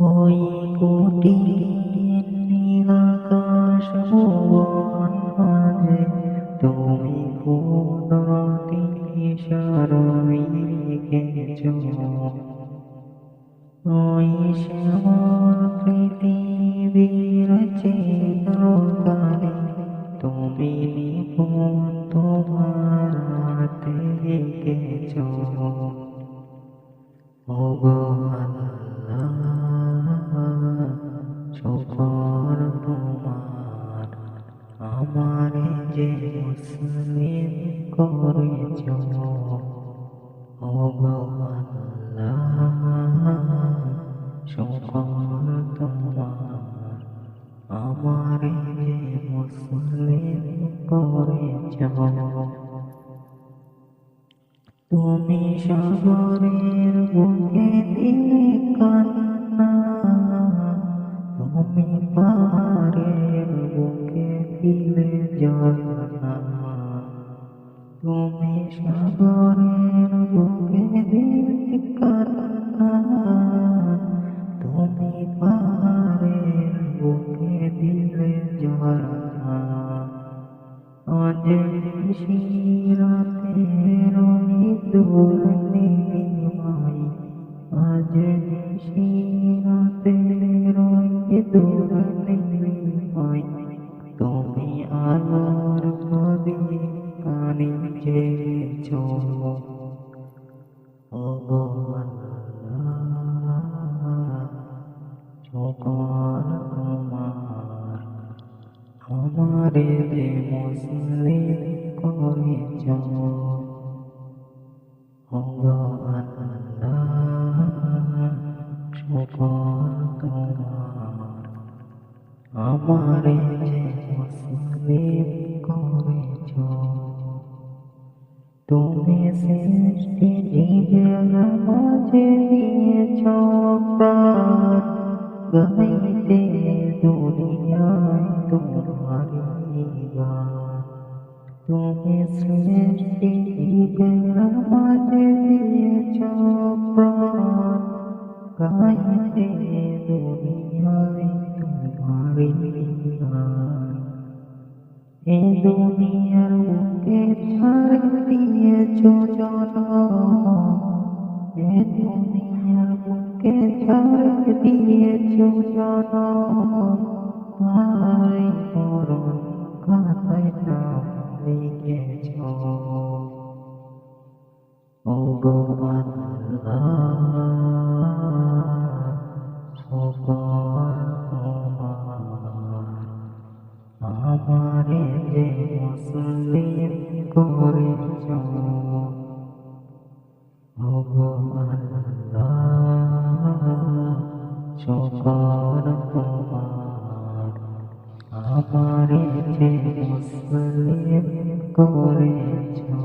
ওই কোটি নীলাকাশ ভুবন মাঝে তুমি কুদরতি ইশারায় রেখেছো। ওই শ্যামল পৃথিবীর চিত্রকারে তুমি নিপুণ তোমার হাতে এঁকেছো। ওগো আল্লাহ, শুকর তোমার, আমারে যে মুসলিম করেছো। ওগো আল্লাহ, শুকর তোমার, আমারে যে মুসলিম করেছো। তুমি সাগরের বুকে দিলে কান্না, তুমি পাহাড়ের বুকে দিলে ঝরনা। তুমি সাগরের বুকে দিলে কান্না, তুমি পাহাড়ের বুকে দিলে ঝরনা। আজ নিশিরাতে রই দূর নীলিমায়, আজ নিশিরাতে রই দূর নীলিমায়, তুমি আলোর প্রদীপ জ্বেলেছো। ওগো আল্লাহ, শুকর তোমার, আমারে যে মুসলিম করেছো। ওগো আল্লাহ, শুকর তোমার, আমারে যে মুসলিম করেছো। তুমি সৃষ্টি জীবের মাঝে দিয়েছো প্রাণ, গাইতে দুনিয়ায় তোমারি গান। তুমি সৃষ্টি জীবের মাঝে দিয়েছো প্রাণ, গাইতে দুনিয়ায় তোমারি গান। এ দুনিয়ার বুকে ছাড় দিয়েছো জনম, এ দুনিয়ার বুকে ছাড় দিয়েছো জনম, তাই মরণ খাতায় নাম লিখেছো। ওগো আল্লাহ, শুকর তোমার, আমারে যে মুসলিম করেছো। ওগো আল্লাহ, শুকর তোমার, আমারে যে মুসলিম করেছো।